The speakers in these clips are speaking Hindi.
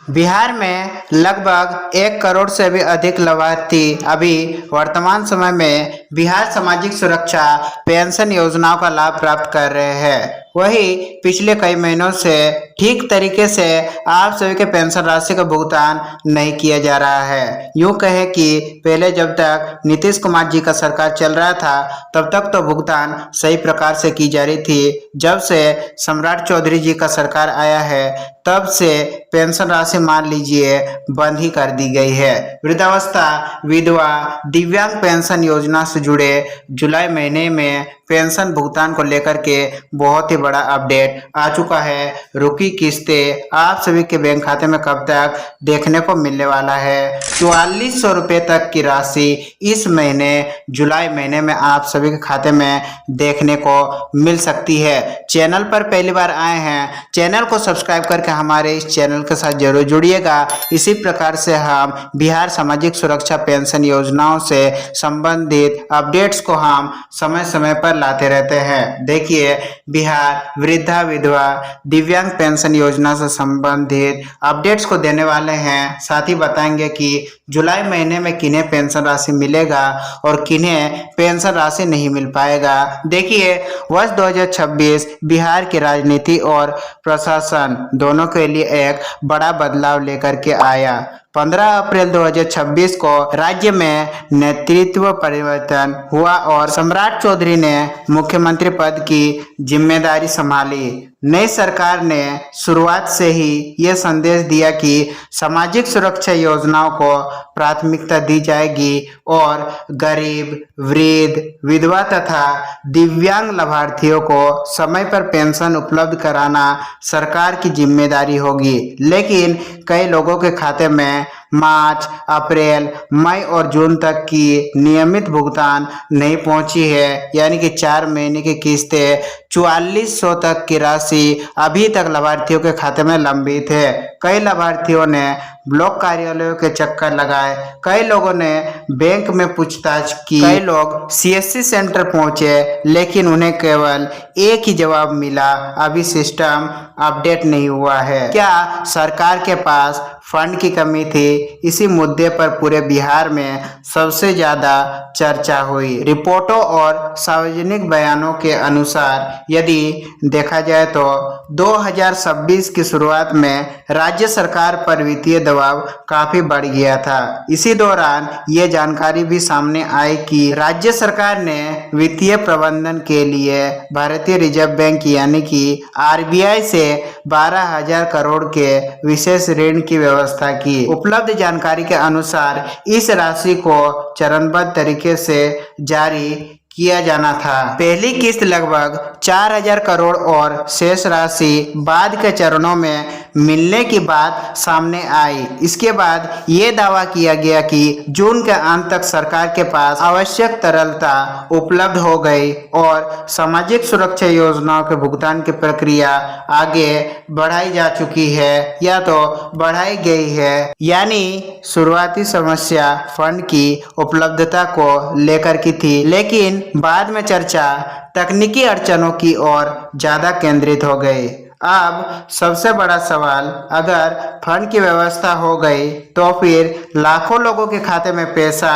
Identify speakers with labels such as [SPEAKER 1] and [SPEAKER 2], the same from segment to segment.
[SPEAKER 1] बिहार में लगभग 1 करोड़ से भी अधिक लाभार्थी अभी वर्तमान समय में बिहार सामाजिक सुरक्षा पेंशन योजनाओं का लाभ प्राप्त कर रहे हैं। वही पिछले कई महीनों से ठीक तरीके से आप सभी के पेंशन राशि का भुगतान नहीं किया जा रहा है। यूं कहे कि पहले जब तक नीतीश कुमार जी का सरकार चल रहा था तब तक तो भुगतान सही प्रकार से की जा रही थी। जब से सम्राट चौधरी जी का सरकार आया है तब से पेंशन राशि मान लीजिए बंद ही कर दी गई है। वृद्धावस्था, विधवा, दिव्यांग पेंशन योजना से जुड़े जुलाई महीने में पेंशन भुगतान को लेकर के बहुत ही बड़ा अपडेट आ चुका है। रुकी किस्तें आप सभी के बैंक खाते में कब तक देखने को मिलने वाला है। 4400 रुपये तक की राशि इस महीने जुलाई महीने में आप सभी के खाते में देखने को मिल सकती है। चैनल पर पहली बार आए हैं, चैनल को सब्सक्राइब करके हमारे इस चैनल के साथ जरूर जुड़िएगा। इसी प्रकार से हम बिहार सामाजिक सुरक्षा पेंशन योजनाओं से संबंधित अपडेट्स को हम समय समय पर लाते रहते हैं। देखिए, बिहार वृद्धा, विधवा, दिव्यांग पेंशन योजना से संबंधित अपडेट्स को देने वाले हैं। साथ ही बताएंगे कि जुलाई महीने में किन्हें पेंशन राशि मिलेगा और किन्हें पेंशन राशि नहीं मिल पाएगा। देखिए, वर्ष 2026 बिहार की राजनीति और प्रशासन दोनों के लिए एक बड़ा बदलाव लेकर के आया। 15 अप्रैल 2026 को राज्य में नेतृत्व परिवर्तन हुआ और सम्राट चौधरी ने मुख्यमंत्री पद की जिम्मेदारी संभाली। नई सरकार ने शुरुआत से ही ये संदेश दिया कि सामाजिक सुरक्षा योजनाओं को प्राथमिकता दी जाएगी और गरीब, वृद्ध, विधवा तथा दिव्यांग लाभार्थियों को समय पर पेंशन उपलब्ध कराना सरकार की जिम्मेदारी होगी। लेकिन कई लोगों के खाते में मार्च, अप्रैल, मई और जून तक की नियमित भुगतान नहीं पहुंची है, यानी कि 4 महीने की किस्तें 4400 तक की राशि अभी तक लाभार्थियों के खाते में लंबित है। कई लाभार्थियों ने ब्लॉक कार्यालयों के चक्कर लगाए, कई लोगों ने बैंक में पूछताछ की, कई लोग सीएससी सेंटर पहुंचे, लेकिन उन्हें केवल एक ही जवाब मिला, अभी सिस्टम अपडेट नहीं हुआ है। क्या सरकार के पास फंड की कमी थी? इसी मुद्दे पर पूरे बिहार में सबसे ज्यादा चर्चा हुई। रिपोर्टों और सार्वजनिक बयानों के अनुसार यदि देखा जाए तो 2026 की शुरुआत में राज्य सरकार पर वित्तीय दबाव काफी बढ़ गया था। इसी दौरान ये जानकारी भी सामने आई कि राज्य सरकार ने वित्तीय प्रबंधन के लिए भारतीय रिजर्व बैंक यानी कि आरबीआई से 12,000 करोड़ के विशेष ऋण की व्यवस्था की। उपलब्ध जानकारी के अनुसार इस राशि को चरणबद्ध तरीके से जारी किया जाना था। पहली किस्त लगभग 4,000 करोड़ और शेष राशि बाद के चरणों में मिलने की बात सामने आई। इसके बाद ये दावा किया गया कि जून के अंत तक सरकार के पास आवश्यक तरलता उपलब्ध हो गई और सामाजिक सुरक्षा योजनाओं के भुगतान की प्रक्रिया आगे बढ़ाई जा चुकी है या तो बढ़ाई गई है। यानी शुरुआती समस्या फंड की उपलब्धता को लेकर की थी, लेकिन बाद में चर्चा तकनीकी अड़चनों की ओर ज्यादा केंद्रित हो गई। अब सबसे बड़ा सवाल, अगर फंड की व्यवस्था हो गई तो फिर लाखों लोगों के खाते में पैसा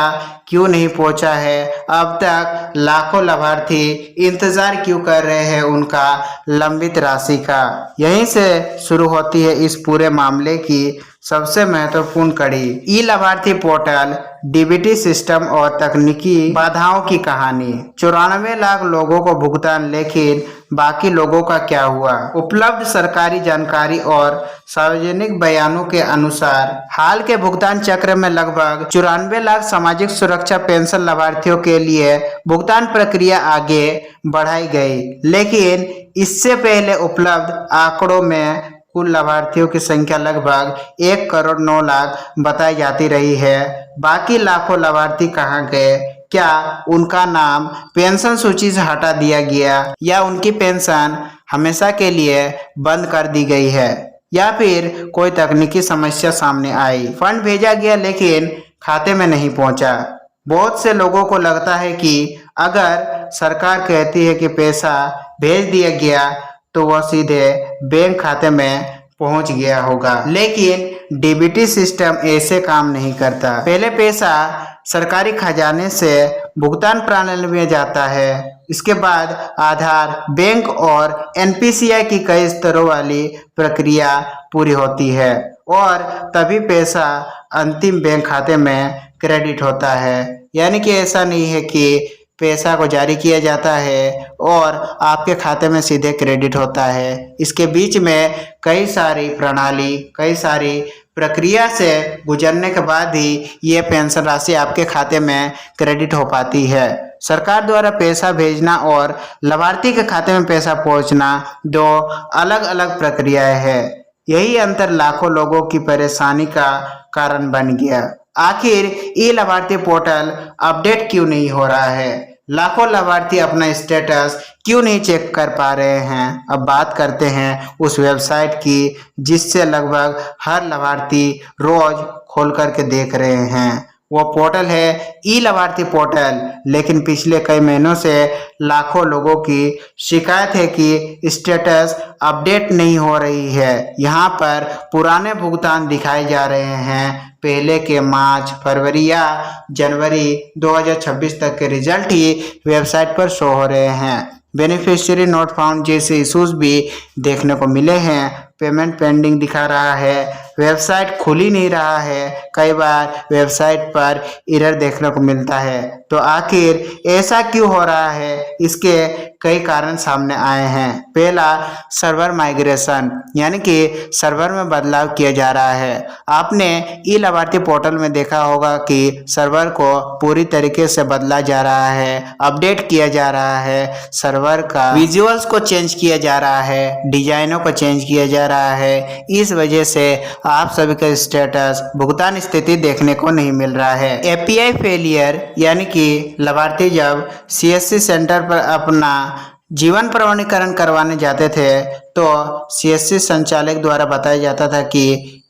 [SPEAKER 1] क्यों नहीं पहुंचा है? अब तक लाखों लाभार्थी इंतजार क्यों कर रहे हैं उनका लंबित राशि का? यहीं से शुरू होती है इस पूरे मामले की सबसे महत्वपूर्ण कड़ी, ई लाभार्थी पोर्टल, डीबीटी सिस्टम और तकनीकी बाधाओं की कहानी। 94 लाख लोगों को भुगतान, लेकिन बाकी लोगों का क्या हुआ? उपलब्ध सरकारी जानकारी और सार्वजनिक बयानों के अनुसार हाल के भुगतान चक्र में लगभग 94 लाख सामाजिक सुरक्षा पेंशन लाभार्थियों के लिए भुगतान प्रक्रिया आगे बढ़ाई गई। लेकिन इससे पहले उपलब्ध आंकड़ों में कुल लाभार्थियों की संख्या लगभग 1 करोड़ 9 लाख बताई जाती रही है। बाकी लाखों लाभार्थी कहाँ गए? क्या उनका नाम पेंशन सूची से हटा दिया गया या उनकी पेंशन हमेशा के लिए बंद कर दी गई है, या फिर कोई तकनीकी समस्या सामने आई? फंड भेजा गया लेकिन खाते में नहीं पहुंचा। बहुत से लोगों को लगता है कि अगर सरकार कहती है कि पैसा भेज दिया गया तो वह सीधे बैंक खाते में पहुंच गया होगा। लेकिन डीबीटी सिस्टम ऐसे काम नहीं करता। पहले पैसा सरकारी खजाने से भुगतान प्रणाली में जाता है, इसके बाद आधार, बैंक और एनपीसीआई की कई स्तरों वाली प्रक्रिया पूरी होती है और तभी पैसा अंतिम बैंक खाते में क्रेडिट होता है। यानी कि ऐसा नहीं है कि पैसा को जारी किया जाता है और आपके खाते में सीधे क्रेडिट होता है। इसके बीच में कई सारी प्रणाली, कई सारी प्रक्रिया से गुजरने के बाद ही ये पेंशन राशि आपके खाते में क्रेडिट हो पाती है। सरकार द्वारा पैसा भेजना और लाभार्थी के खाते में पैसा पहुंचना दो अलग अलग प्रक्रियाएं हैं। यही अंतर लाखों लोगों की परेशानी का कारण बन गया। आखिर ई लाभार्थी पोर्टल अपडेट क्यों नहीं हो रहा है? लाखों लाभार्थी अपना स्टेटस क्यों नहीं चेक कर पा रहे हैं? अब बात करते हैं उस वेबसाइट की जिससे लगभग हर लाभार्थी रोज खोल करके देख रहे हैं। वो पोर्टल है ई लाभार्थी पोर्टल। लेकिन पिछले कई महीनों से लाखों लोगों की शिकायत है कि स्टेटस अपडेट नहीं हो रही है। यहाँ पर पुराने भुगतान दिखाए जा रहे हैं, पहले के मार्च, फरवरी या जनवरी 2026 तक के रिजल्ट ही वेबसाइट पर शो हो रहे हैं। बेनिफिशियरी नॉट फाउंड जैसे इश्यूज भी देखने को मिले हैं। पेमेंट पेंडिंग दिखा रहा है, वेबसाइट खुल ही नहीं रहा है, कई बार वेबसाइट पर एरर देखने को मिलता है। तो आखिर ऐसा क्यों हो रहा है? इसके कई कारण सामने आए हैं। पहला, सर्वर माइग्रेशन, यानी कि सर्वर में बदलाव किया जा रहा है। आपने ई लाभार्थी पोर्टल में देखा होगा कि सर्वर को पूरी तरीके से बदला जा रहा है, अपडेट किया जा रहा है, सर्वर का विजुअल्स को चेंज किया जा रहा है, डिजाइनों को चेंज किया जा रहा है। इस वजह से आप सभी का स्टेटस, भुगतान स्थिति देखने को नहीं मिल रहा है। एपीआई फेलियर, यानी कि लाभार्थी जब सीएससी सेंटर पर अपना जीवन प्रमाणीकरण करवाने जाते थे तो सीएससी संचालक द्वारा बताया जाता था कि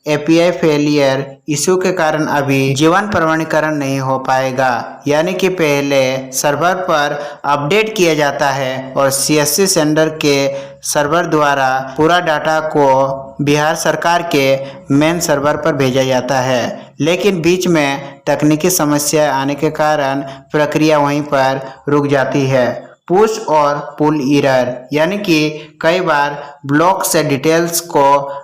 [SPEAKER 1] एपीआई फेलियर इशू के कारण अभी जीवन प्रमाणीकरण नहीं हो पाएगा। यानी कि पहले सर्वर पर अपडेट किया जाता है और सीएससी सेंटर के सर्वर द्वारा पूरा डाटा को बिहार सरकार के मेन सर्वर पर भेजा जाता है। लेकिन बीच में तकनीकी समस्या आने के कारण प्रक्रिया वहीं पर रुक जाती है। पुश और पुल एरर, यानी कि कई बार ब्लॉक से डिटेल्स को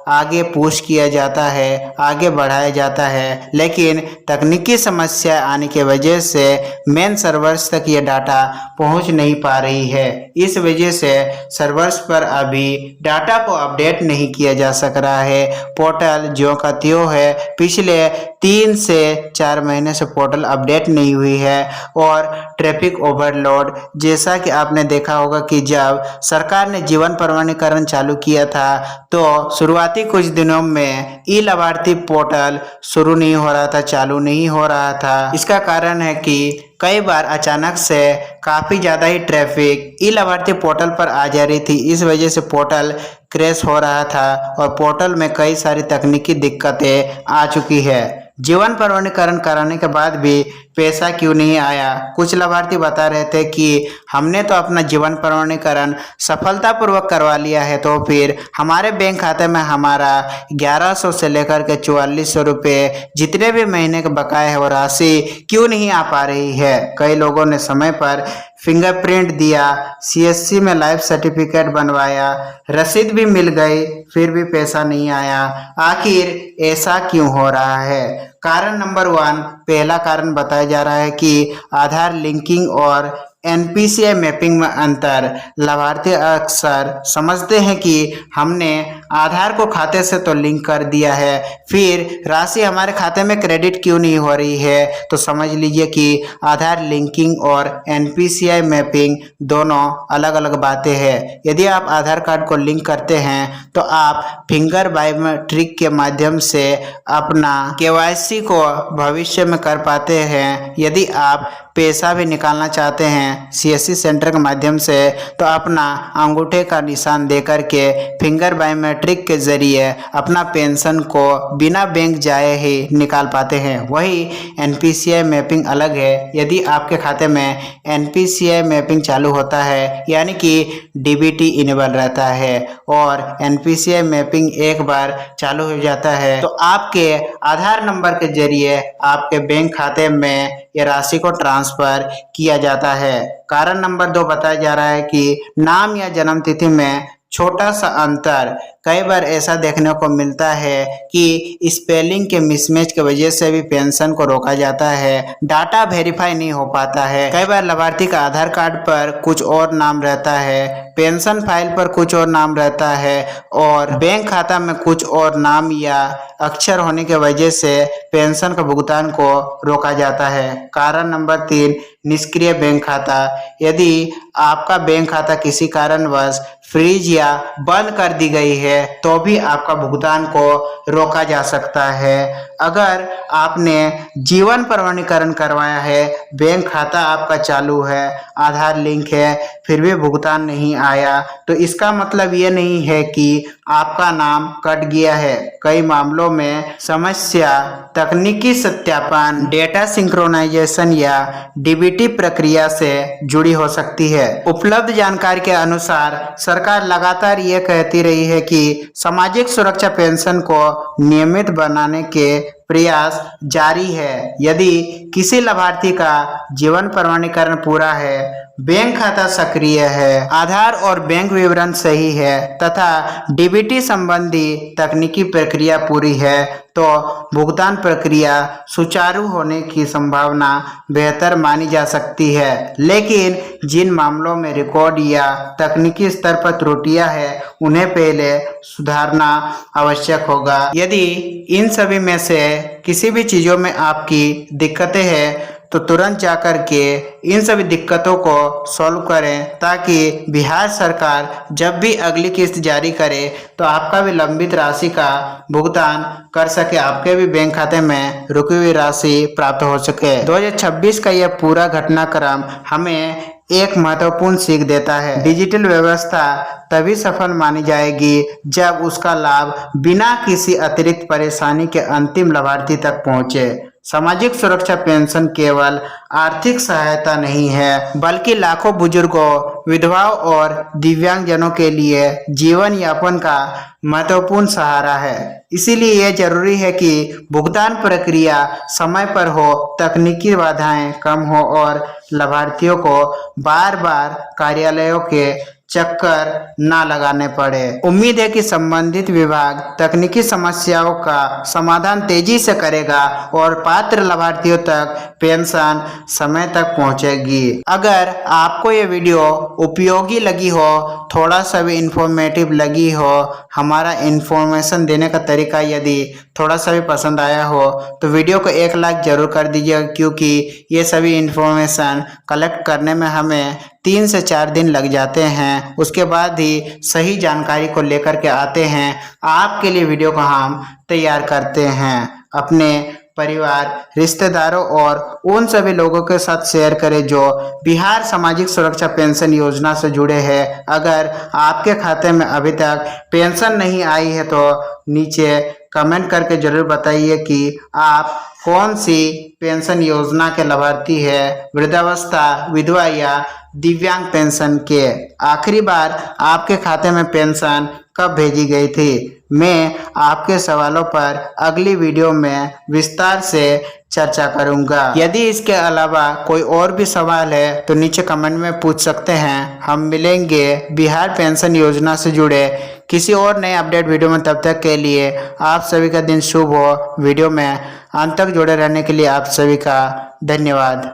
[SPEAKER 1] आगे पुश किया जाता है, आगे बढ़ाया जाता है, लेकिन तकनीकी समस्या आने की वजह से मेन सर्वर्स तक ये डाटा पहुंच नहीं पा रही है। इस वजह से सर्वर्स पर अभी डाटा को अपडेट नहीं किया जा सक रहा है। पोर्टल ज्यों का त्यों है। पिछले 3 से 4 महीने से पोर्टल अपडेट नहीं हुई है और ट्रैफिक ओवरलोड, जैसा कि आपने देखा होगा कि जब सरकार ने जीवन प्रमाणीकरण चालू किया था तो शुरुआती कुछ दिनों में ई लाभार्थी पोर्टल शुरू नहीं हो रहा था, चालू नहीं हो रहा था। इसका कारण है कि कई बार अचानक से काफ़ी ज़्यादा ही ट्रैफिक ई लाभार्थी पोर्टल पर आ जा रही थी। इस वजह से पोर्टल क्रैश हो रहा था और पोर्टल में कई सारी तकनीकी दिक्कतें आ चुकी है। जीवन प्रमाणीकरण कराने के बाद भी पैसा क्यों नहीं आया? कुछ लाभार्थी बता रहे थे कि हमने तो अपना जीवन प्रमाणीकरण सफलतापूर्वक करवा लिया है, तो फिर हमारे बैंक खाते में हमारा 1100 से लेकर के 4400 रुपये जितने भी महीने के बकाए है वो राशि क्यों नहीं आ पा रही है? कई लोगों ने समय पर फिंगरप्रिंट दिया, सीएससी में लाइफ सर्टिफिकेट बनवाया, रसीद भी मिल गई, फिर भी पैसा नहीं आया। आखिर ऐसा क्यों हो रहा है? कारण नंबर 1, पहला कारण बताया जा रहा है कि आधार लिंकिंग और एनपीसीआई मैपिंग में अंतर। लाभार्थी अक्सर समझते हैं कि हमने आधार को खाते से तो लिंक कर दिया है, फिर राशि हमारे खाते में क्रेडिट क्यों नहीं हो रही है? तो समझ लीजिए कि आधार लिंकिंग और एनपीसीआई मैपिंग दोनों अलग अलग बातें हैं। यदि आप आधार कार्ड को लिंक करते हैं तो आप फिंगर बायोमेट्रिक के माध्यम से अपना केवाईसी को भविष्य में कर पाते हैं। यदि आप पैसा भी निकालना चाहते हैं हैं सीएससी सेंटर के माध्यम से, तो अपना अंगूठे का निशान दे करके फिंगर बायोमेट्रिक के जरिए अपना पेंशन को बिना बैंक जाए ही निकाल पाते हैं। वही एनपीसीआई मैपिंग अलग है। यदि आपके खाते में एनपीसीआई मैपिंग चालू होता है यानी कि डीबीटी इनेबल रहता है और एनपीसीआई मैपिंग एक बार चालू हो जाता है तो आपके आधार नंबर के जरिए आपके बैंक खाते में यह राशि को ट्रांसफर किया जाता है। कारण नंबर 2 बताया जा रहा है कि नाम या जन्म तिथि में छोटा सा अंतर कई बार ऐसा देखने को मिलता है कि स्पेलिंग के मिसमैच की वजह से भी पेंशन को रोका जाता है, डाटा वेरीफाई नहीं हो पाता है। कई बार लाभार्थी का आधार कार्ड पर कुछ और नाम रहता है, पेंशन फाइल पर कुछ और नाम रहता है और बैंक खाता में कुछ और नाम या अक्षर होने की वजह से पेंशन का भुगतान को रोका जाता है। कारण नंबर 3 निष्क्रिय बैंक खाता। यदि आपका बैंक खाता किसी कारणवश फ्रीज या बंद कर दी गई है तो भी आपका भुगतान को रोका जा सकता है। अगर आपने जीवन प्रमाणीकरण करवाया है, बैंक खाता आपका चालू है, आधार लिंक है, फिर भी भुगतान नहीं आया तो इसका मतलब ये नहीं है कि आपका नाम कट गया है। कई मामलों में समस्या तकनीकी सत्यापन, डेटा सिंक्रोनाइजेशन या डीबीटी प्रक्रिया से जुड़ी हो सकती है। उपलब्ध जानकारी के अनुसार सरकार लगातार ये कहती रही है कि सामाजिक सुरक्षा पेंशन को नियमित बनाने के प्रयास जारी है। यदि किसी लाभार्थी का जीवन प्रमाणीकरण पूरा है, बैंक खाता सक्रिय है, आधार और बैंक विवरण सही है तथा डीबीटी संबंधी तकनीकी प्रक्रिया पूरी है तो भुगतान प्रक्रिया सुचारू होने की संभावना बेहतर मानी जा सकती है। लेकिन जिन मामलों में रिकॉर्ड या तकनीकी स्तर पर त्रुटियां हैं उन्हें पहले सुधारना आवश्यक होगा। यदि इन सभी में से किसी भी चीज़ों में आपकी दिक्कतें हैं तो तुरंत जाकर के इन सभी दिक्कतों को सॉल्व करें ताकि बिहार सरकार जब भी अगली किस्त जारी करे तो आपका भी लंबित राशि का भुगतान कर सके, आपके भी बैंक खाते में रुकी हुई राशि प्राप्त हो सके। 2026 का यह पूरा घटनाक्रम हमें एक महत्वपूर्ण सीख देता है। डिजिटल व्यवस्था तभी सफल मानी जाएगी जब उसका लाभ बिना किसी अतिरिक्त परेशानी के अंतिम लाभार्थी तक पहुंचे। सामाजिक सुरक्षा पेंशन केवल आर्थिक सहायता नहीं है बल्कि लाखों बुजुर्गों, विधवाओं और दिव्यांगजनों के लिए जीवन यापन का महत्वपूर्ण सहारा है। इसीलिए यह जरूरी है कि भुगतान प्रक्रिया समय पर हो, तकनीकी बाधाएं कम हो और लाभार्थियों को बार बार कार्यालयों के चक्कर ना लगाने पड़े। उम्मीद है कि संबंधित विभाग तकनीकी समस्याओं का समाधान तेजी से करेगा और पात्र लाभार्थियों तक पेंशन समय तक पहुंचेगी। अगर आपको ये वीडियो उपयोगी लगी हो, थोड़ा सा भी इंफॉर्मेटिव लगी हो, हमारा इंफॉर्मेशन देने का तरीका यदि थोड़ा सा भी पसंद आया हो तो वीडियो को एक लाइक जरूर कर दीजिएगा क्योंकि ये सभी इंफॉर्मेशन कलेक्ट करने में हमें 3 से 4 दिन लग जाते हैं। उसके बाद ही सही जानकारी को लेकर के आते हैं, आपके लिए वीडियो को हम तैयार करते हैं। अपने परिवार, रिश्तेदारों और उन सभी लोगों के साथ शेयर करें जो बिहार सामाजिक सुरक्षा पेंशन योजना से जुड़े हैं। अगर आपके खाते में अभी तक पेंशन नहीं आई है तो नीचे कमेंट करके जरूर बताइए कि आप कौन सी पेंशन योजना के लाभार्थी है, वृद्धावस्था, विधवा या दिव्यांग पेंशन के। आखिरी बार आपके खाते में पेंशन कब भेजी गई थी? मैं आपके सवालों पर अगली वीडियो में विस्तार से चर्चा करूंगा। यदि इसके अलावा कोई और भी सवाल है तो नीचे कमेंट में पूछ सकते हैं। हम मिलेंगे बिहार पेंशन योजना से जुड़े किसी और नए अपडेट वीडियो में। तब तक के लिए आप सभी का दिन शुभ हो। वीडियो में अंत तक जुड़े रहने के लिए आप सभी का धन्यवाद।